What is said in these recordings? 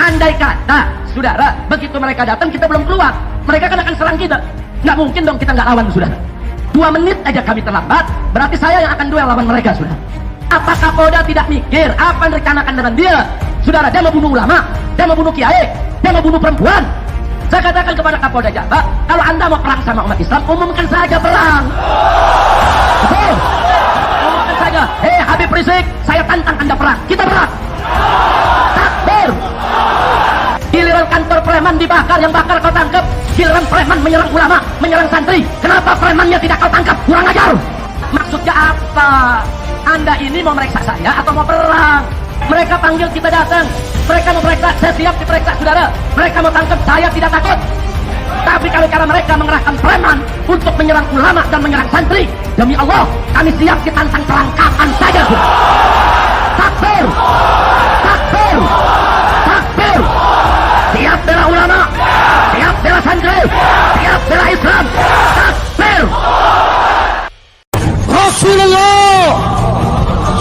Andai kata, saudara, begitu mereka datang kita belum keluar, mereka kan akan serang kita. Nggak mungkin dong kita nggak lawan, saudara. 2 menit aja kami terlambat, berarti saya yang akan duel lawan mereka, saudara. Apa Kapolda tidak mikir apa yang direncanakan dengan dia? Saudara, dia mau bunuh ulama, dia mau bunuh kiai, dia mau bunuh perempuan. Saya katakan kepada Kapolda Jabar, kalau anda mau perang sama umat Islam, umumkan saja perang. Betul. Umumkan saja. Hei Habib Rizik, saya tantang anda perang. Kita perang. Takbir. Giliran kantor preman dibakar, yang bakar kau tangkap. Giliran preman menyerang ulama, menyerang santri, kenapa premannya tidak kau tangkap? Kurang ajar. Maksudnya apa? Anda ini mau meriksa saya atau mau perang? Mereka panggil kita datang, mereka mau periksa, saya siap diperiksa, saudara. Mereka mau tangkap, saya tidak takut. Tapi kalau cara mereka mengerahkan preman untuk menyerang ulama dan menyerang santri, demi Allah, kami siap ditantang perangkapan saja, saudara. Takbir, takbir, takbir. Siap bela ulama, siap bela santri, siap bela Islam. Takbir. Rasulullah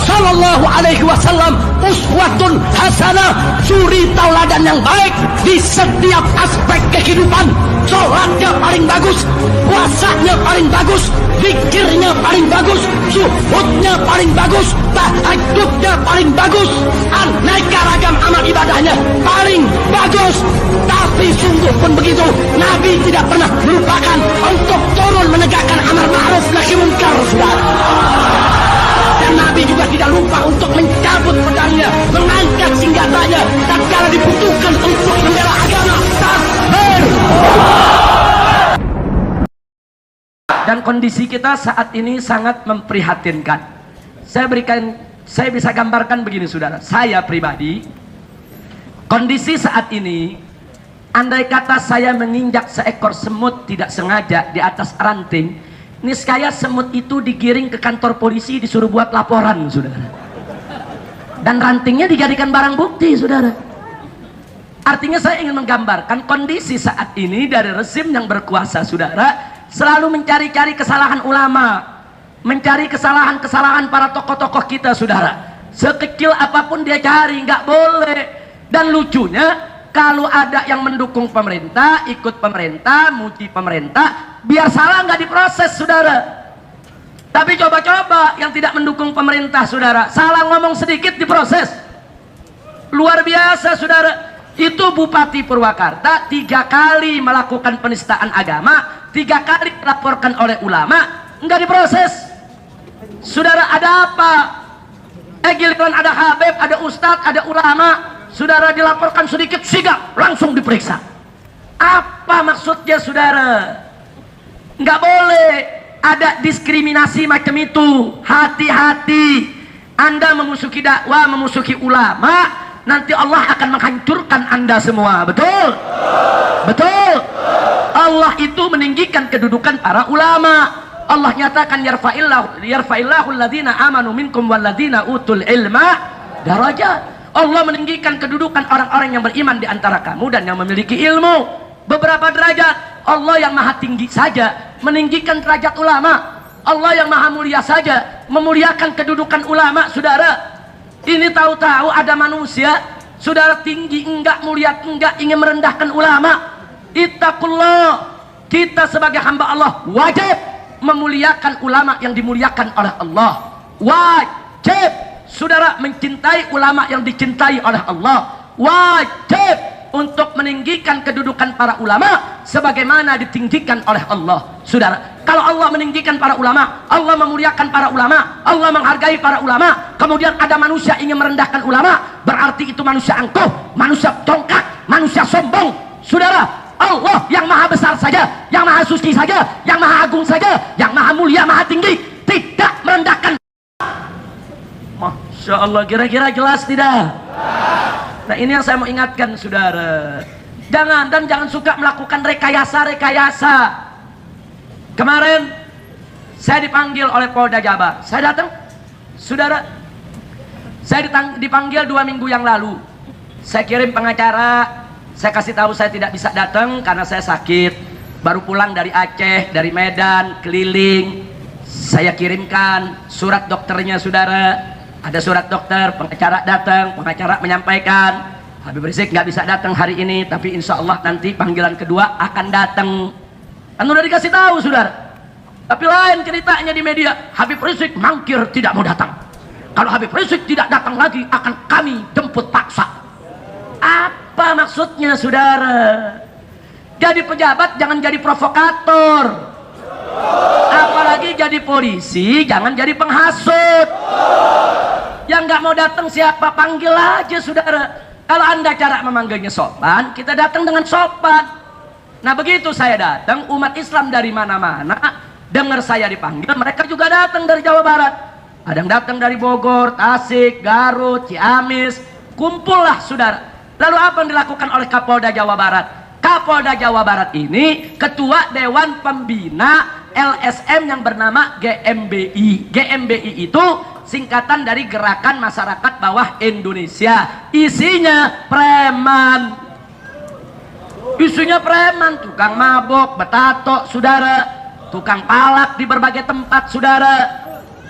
Sallallahu alaihi wasallam uswatun hasanah, suri tauladan yang baik di setiap aspek kehidupan. Sholatnya paling bagus, puasanya paling bagus, zikirnya paling bagus, zuhudnya paling bagus, tahajudnya paling bagus, aneka ragam amal ibadahnya paling bagus. Tapi sungguh pun begitu, Nabi tidak pernah melupakan untuk turun menegakkan amar ma'ruf nahi munkar, saudara. Dan Nabi juga tidak lupa untuk mencabut pedangnya, mengangkat senjatanya tatkala dibutuhkan untuk membela agama. Takbir. Dan kondisi kita saat ini sangat memprihatinkan. Saya bisa gambarkan begini, saudara. Saya pribadi, kondisi saat ini, andai kata saya menginjak seekor semut tidak sengaja di atas ranting, niscaya semut itu digiring ke kantor polisi, disuruh buat laporan, saudara. Dan rantingnya dijadikan barang bukti, saudara. Artinya saya ingin menggambarkan kondisi saat ini dari rezim yang berkuasa, saudara, selalu mencari-cari kesalahan ulama, mencari kesalahan-kesalahan para tokoh-tokoh kita, saudara. Sekecil apapun dia cari, nggak boleh. Dan lucunya, kalau ada yang mendukung pemerintah, ikut pemerintah, muji pemerintah, biar salah nggak diproses, saudara. Tapi coba-coba yang tidak mendukung pemerintah, saudara, salah ngomong sedikit diproses. Luar biasa, saudara. Itu Bupati Purwakarta 3 kali melakukan penistaan agama, 3 kali dilaporkan oleh ulama, nggak diproses. Saudara, ada apa? Giliran ada Habib, ada Ustadz, ada ulama, saudara, dilaporkan sedikit, sigap, langsung diperiksa. Apa maksudnya, saudara? Nggak boleh ada diskriminasi macam itu. Hati-hati. Anda memusuhi dakwah, memusuhi ulama, nanti Allah akan menghancurkan Anda semua. Betul? Betul. Allah itu meninggikan kedudukan para ulama. Allah nyatakan yarfa'illahu alladhina amanu minkum walladhina utul ilma darajat. Allah meninggikan kedudukan orang-orang yang beriman di antara kamu dan yang memiliki ilmu beberapa derajat. Allah yang maha tinggi saja meninggikan derajat ulama. Allah yang maha mulia saja memuliakan kedudukan ulama, saudara. Ini tahu-tahu ada manusia, saudara, tinggi enggak, mulia enggak, ingin merendahkan ulama. Ittaqullah. Kita sebagai hamba Allah wajib memuliakan ulama yang dimuliakan oleh Allah. Wajib, saudara, mencintai ulama yang dicintai oleh Allah. Wajib untuk meninggikan kedudukan para ulama sebagaimana ditinggikan oleh Allah. Saudara, kalau Allah meninggikan para ulama, Allah memuliakan para ulama, Allah menghargai para ulama, kemudian ada manusia ingin merendahkan ulama, berarti itu manusia angkuh, manusia congkak, manusia sombong. Saudara, Allah yang maha besar saja, yang maha suci saja, yang maha agung saja, yang maha mulia, maha tinggi, tidak merendahkan. Masya Allah, kira-kira jelas tidak? Nah, ini yang saya mau ingatkan, saudara. Jangan suka melakukan rekayasa. Kemarin saya dipanggil oleh Polda Jabar. Saya datang, saudara. Saya dipanggil 2 minggu yang lalu. Saya kirim pengacara. Saya kasih tahu saya tidak bisa datang karena saya sakit. Baru pulang dari Aceh, dari Medan, keliling. Saya kirimkan surat dokternya, saudara. Ada surat dokter, pengacara datang, pengacara menyampaikan Habib Rizik nggak bisa datang hari ini, tapi insya Allah nanti panggilan kedua akan datang. Kan udah dikasih tahu saudara. Tapi lain ceritanya di media, Habib Rizik mangkir tidak mau datang. Kalau Habib Rizik tidak datang lagi akan kami jemput paksa. Apa maksudnya saudara? Jadi pejabat jangan jadi provokator, apalagi jadi polisi jangan jadi penghasut. Yang nggak mau datang siapa, panggil aja saudara. Kalau anda cara memanggilnya sopan, kita datang dengan sopan. Nah begitu saya datang, umat Islam dari mana-mana dengar saya dipanggil, mereka juga datang dari Jawa Barat. Ada yang datang dari Bogor, Tasik, Garut, Ciamis, kumpullah saudara. Lalu apa yang dilakukan oleh Kapolda Jawa Barat? Kapolda Jawa Barat ini ketua Dewan Pembina LSM yang bernama GMBI. GMBI itu singkatan dari Gerakan Masyarakat Bawah Indonesia. Isinya preman. Isinya preman, tukang mabok, betato, saudara, tukang palak di berbagai tempat, saudara.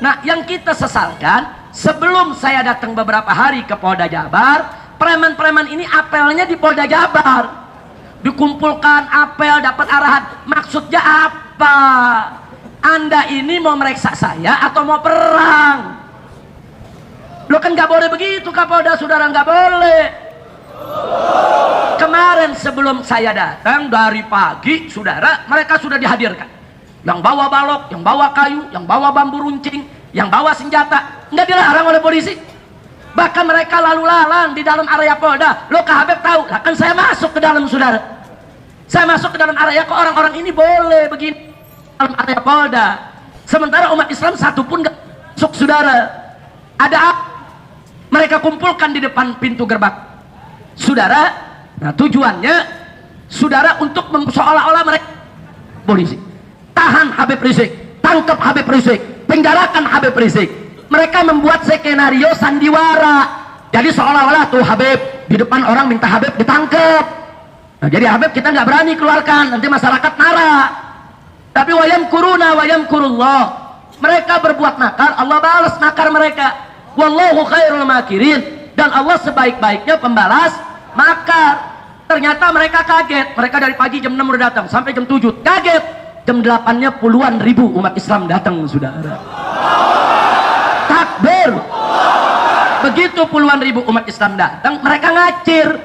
Nah, yang kita sesalkan, sebelum saya datang beberapa hari ke Polda Jabar, preman-preman ini apelnya di Polda Jabar. Dikumpulkan apel, dapat arahan. Maksudnya apa? Anda ini mau meriksa saya atau mau perang? Lo kan nggak boleh begitu Kapolda, saudara, nggak boleh. Kemarin sebelum saya datang dari pagi, saudara, mereka sudah dihadirkan. Yang bawa balok, yang bawa kayu, yang bawa bambu runcing, yang bawa senjata, nggak dilarang oleh polisi. Bahkan mereka lalu lalang di dalam area Polda. Lo Kak Habib tahu, lah kan saya masuk ke dalam saudara. Saya masuk ke dalam area, kok orang-orang ini boleh begini dalam area Polda. Sementara umat Islam satu pun nggak masuk saudara. Ada apa? Mereka kumpulkan di depan pintu gerbang saudara. Nah tujuannya saudara untuk seolah-olah mereka polisi tahan Habib Rizik, tangkap Habib Rizik, penjarakan Habib Rizik. Mereka membuat skenario sandiwara, jadi seolah-olah tuh Habib di depan orang minta Habib ditangkap. Nah jadi Habib kita nggak berani keluarkan, nanti masyarakat marah. Tapi wayam kuruna wayam kurullah, mereka berbuat nakar, Allah balas nakar mereka. Wallahu khairul makirin, dan Allah sebaik-baiknya pembalas makar. Ternyata mereka kaget. Mereka dari pagi jam 6 udah datang sampai jam 7 kaget. Jam 8-nya puluhan ribu umat Islam datang saudara. Takbir. Begitu puluhan ribu umat Islam datang, mereka ngacir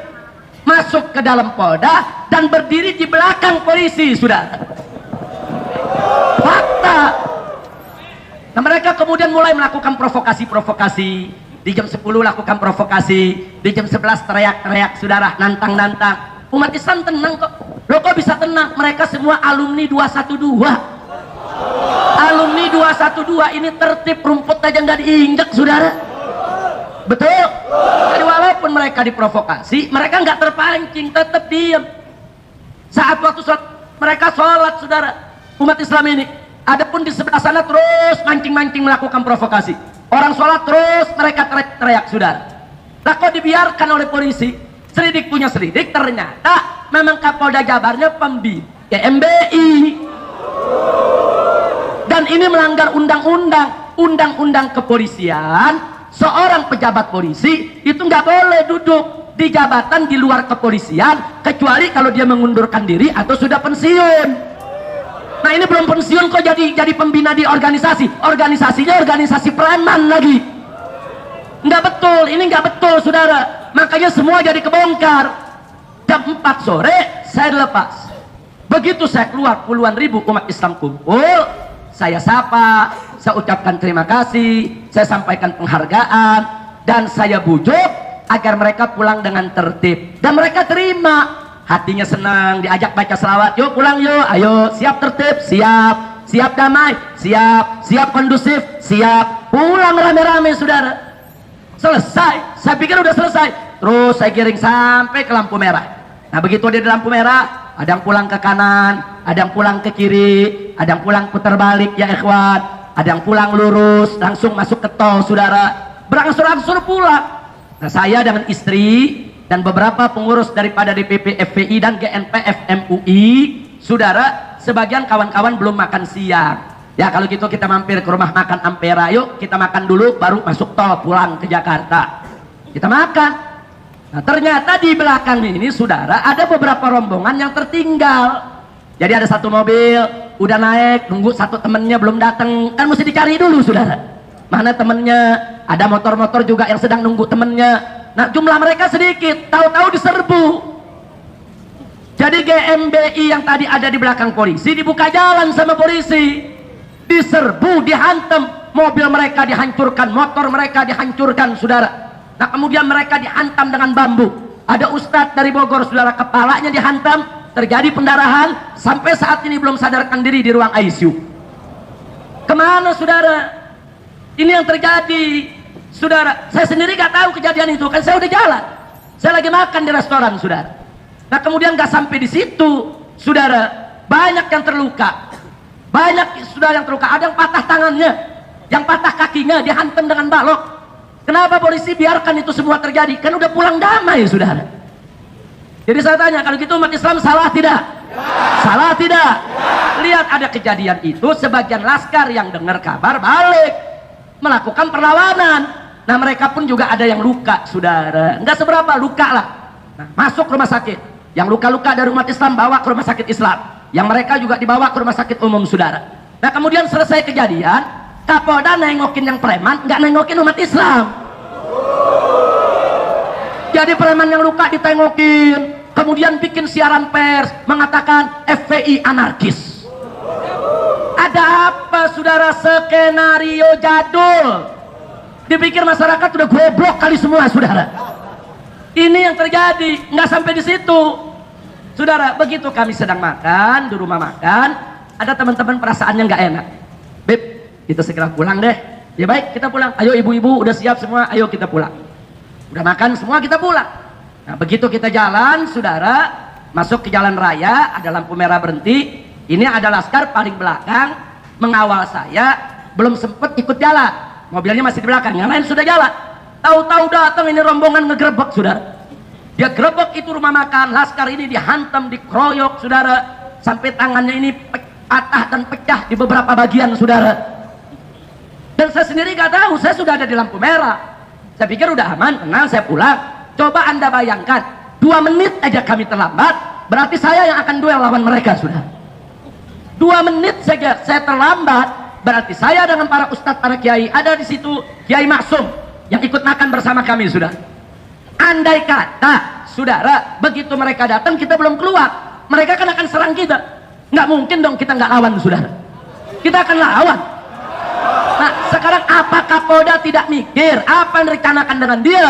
masuk ke dalam Polda dan berdiri di belakang polisi saudara. Fakta. Nah mereka kemudian mulai melakukan provokasi-provokasi. Di jam 10 lakukan provokasi, di jam 11 teriak-teriak saudara, nantang-nantang. Umat Islam tenang kok. Loh kok bisa tenang? Mereka semua alumni 212. Alumni 212 ini tertib, rumput aja nggak diinjak saudara. Betul? Jadi walaupun mereka diprovokasi, mereka nggak terpancing, tetap diam. Saat waktu sholat, mereka sholat saudara. Umat Islam ini. Adapun di sebelah sana terus mancing-mancing melakukan provokasi. Orang sholat terus mereka teriak-teriak saudara. Nah kok dibiarkan oleh polisi? Selidik punya selidik, ternyata memang Kapolda Jabarnya pembina GMBI. Dan ini melanggar undang-undang. Undang-undang kepolisian. Seorang pejabat polisi itu nggak boleh duduk di jabatan di luar kepolisian kecuali kalau dia mengundurkan diri atau sudah pensiun. Nah ini belum pensiun kok jadi pembina di organisasi. Organisasinya organisasi preman lagi. Nggak betul, ini nggak betul saudara. Makanya semua jadi kebongkar. Jam 4 sore saya dilepas. Begitu saya keluar, puluhan ribu umat Islam kumpul. Saya sapa, saya ucapkan terima kasih, saya sampaikan penghargaan, dan saya bujuk agar mereka pulang dengan tertib. Dan mereka terima. Hatinya senang, diajak baca selawat, yuk pulang yuk, ayo, siap tertib, siap, siap damai, siap, siap kondusif, siap, pulang rame-rame saudara. Selesai, saya pikir udah selesai, terus saya giring sampai ke lampu merah. Nah begitu dia di lampu merah, ada yang pulang ke kanan, ada yang pulang ke kiri, ada yang pulang putar balik ya ikhwan, ada yang pulang lurus, langsung masuk ke tol saudara, berangsur-angsur pulang. Nah saya dengan istri dan beberapa pengurus daripada DPP FPI dan GNPF MUI, saudara, sebagian kawan-kawan belum makan siang. Ya kalau gitu kita mampir ke rumah makan Ampera, yuk kita makan dulu baru masuk tol pulang ke Jakarta. Kita makan. Nah, ternyata di belakang ini saudara ada beberapa rombongan yang tertinggal. Jadi ada satu mobil udah naik, nunggu satu temennya belum datang, kan mesti dicari dulu saudara. Mana temennya? Ada motor-motor juga yang sedang nunggu temennya. Nah, jumlah mereka sedikit, tahu-tahu diserbu. Jadi GMBI yang tadi ada di belakang polisi dibuka jalan sama polisi, diserbu, dihantam, mobil mereka dihancurkan, motor mereka dihancurkan saudara. Nah, kemudian mereka dihantam dengan bambu. Ada ustadz dari Bogor saudara, kepalanya dihantam, terjadi pendarahan, sampai saat ini belum sadarkan diri di ruang ICU. Kemana saudara? Ini yang terjadi saudara. Saya sendiri gak tahu kejadian itu, kan saya udah jalan, saya lagi makan di restoran saudara. Nah, kemudian gak sampai di situ saudara, banyak yang terluka, banyak saudara yang terluka. Ada yang patah tangannya, yang patah kakinya dihantam dengan balok. Kenapa polisi biarkan itu semua terjadi? Kan udah pulang damai saudara. Jadi saya tanya, kalau gitu umat Islam salah tidak? Salah tidak? Lihat ada kejadian itu, sebagian laskar yang dengar kabar balik melakukan perlawanan. Nah, mereka pun juga ada yang luka saudara, nggak seberapa luka lah. Nah, masuk rumah sakit, yang luka-luka dari umat Islam bawa ke rumah sakit Islam, yang mereka juga dibawa ke rumah sakit umum saudara. Nah, kemudian selesai kejadian, Kapolda nengokin yang preman, nggak nengokin umat Islam. Jadi preman yang luka ditengokin, kemudian bikin siaran pers mengatakan FPI anarkis. Ada apa saudara? Skenario jadul. Dipikir masyarakat udah goblok kali semua saudara. Ini yang terjadi. Nggak sampai di situ saudara. Begitu kami sedang makan di rumah makan, ada teman-teman perasaannya nggak enak. Beb, kita segera pulang deh. Ya baik, kita pulang. Ayo ibu-ibu udah siap semua, ayo kita pulang. Udah makan semua, kita pulang. Nah, begitu kita jalan saudara, masuk ke jalan raya, ada lampu merah berhenti. Ini ada laskar paling belakang mengawal saya, belum sempet ikut jalan, mobilnya masih di belakang, yang lain sudah jalan. Tahu-tahu datang ini rombongan ngegerebek saudara. Dia gerebek itu rumah makan, laskar ini dihantam, dikeroyok saudara, sampai tangannya ini patah dan pecah di beberapa bagian saudara. Dan saya sendiri gak tahu, saya sudah ada di lampu merah. Saya pikir udah aman, tenang, saya pulang. Coba anda bayangkan, 2 menit aja kami terlambat, berarti saya yang akan duel lawan mereka sudah. 2 menit saja saya terlambat, berarti saya dengan para ustadz, para kiai, ada di situ Kiai Maksum yang ikut makan bersama kami sudah. Andai kata saudara, begitu mereka datang kita belum keluar, mereka kan akan serang kita. Nggak mungkin dong kita nggak lawan saudara, kita akan lawan. Nah, sekarang apa Kapolda tidak mikir apa yang direncanakan dengan dia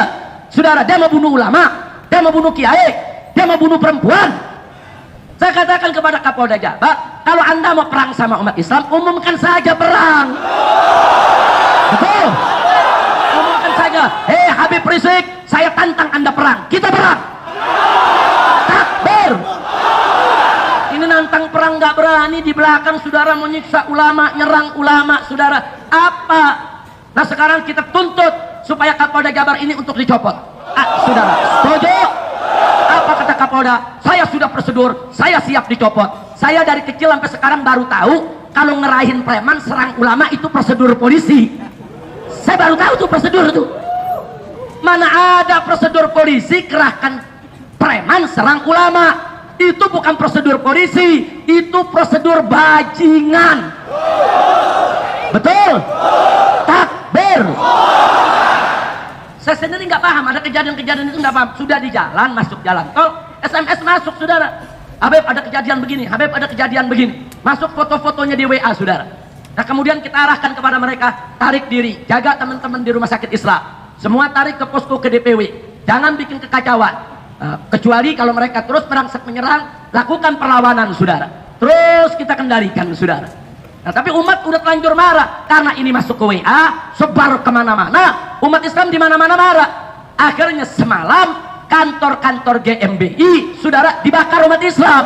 saudara? Dia mau bunuh ulama, dia mau bunuh kiai, dia mau bunuh perempuan. Saya katakan kepada Kapolda Jabar, kalau anda mau perang sama umat Islam, umumkan saja perang. Betul, umumkan saja. Hei Habib Rizik, saya tantang anda perang, kita perang. Takbir. Ini nantang perang gak berani, di belakang saudara menyiksa ulama, nyerang ulama saudara. Apa? Nah, sekarang kita tuntut supaya Kapolda Jabar ini untuk dicopot. Saudara setuju? Apa kata Kapolda? Saya sudah prosedur, saya siap dicopot. Saya dari kecil sampai sekarang baru tahu kalau ngerahin preman serang ulama itu prosedur polisi. Saya baru tahu tuh prosedur itu. Mana ada prosedur polisi kerahkan preman serang ulama. Itu bukan prosedur polisi, itu prosedur bajingan. Betul? Takbir. Saya sendiri nggak paham, ada kejadian-kejadian itu nggak paham. Sudah di jalan, masuk jalan tol, SMS masuk saudara. Habib ada kejadian begini, Habib ada kejadian begini. Masuk foto-fotonya di WA saudara. Nah, kemudian kita arahkan kepada mereka, tarik diri, jaga teman-teman di rumah sakit Islam. Semua tarik ke posko ke DPW, jangan bikin kekacauan. Kecuali kalau mereka terus merangsek menyerang, lakukan perlawanan saudara, terus kita kendalikan saudara. Nah, tapi umat udah terlanjur marah karena ini masuk ke WA, sebar kemana-mana, umat Islam di mana-mana marah. Akhirnya semalam kantor-kantor GMBI saudara dibakar umat Islam.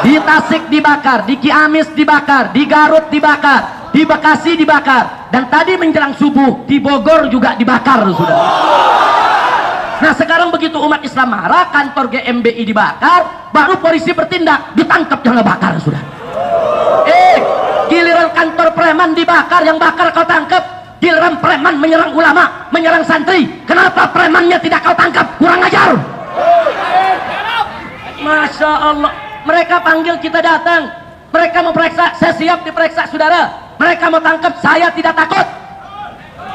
Di Tasik dibakar, di Ciamis dibakar, di Garut dibakar, di Bekasi dibakar, dan tadi menjelang subuh di Bogor juga dibakar saudara. Nah, sekarang begitu umat Islam marah, kantor GMBI dibakar, baru polisi bertindak, ditangkap yang ngebakar sudah. Giliran kantor preman dibakar, yang bakar kau tangkap, Giliran preman menyerang ulama, menyerang santri, kenapa premannya tidak kau tangkap? Kurang ajar. Masya Allah, mereka panggil kita datang, mereka mau periksa, saya siap diperiksa saudara. Mereka mau tangkap, saya tidak takut.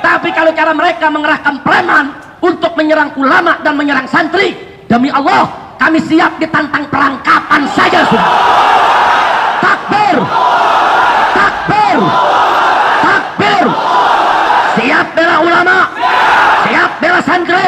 Tapi kalau cara mereka mengerahkan preman untuk menyerang ulama dan menyerang santri, demi Allah kami siap ditantang perang kapan saja sudah. Takbir, takbir, takbir. Siap bela ulama, siap bela santri,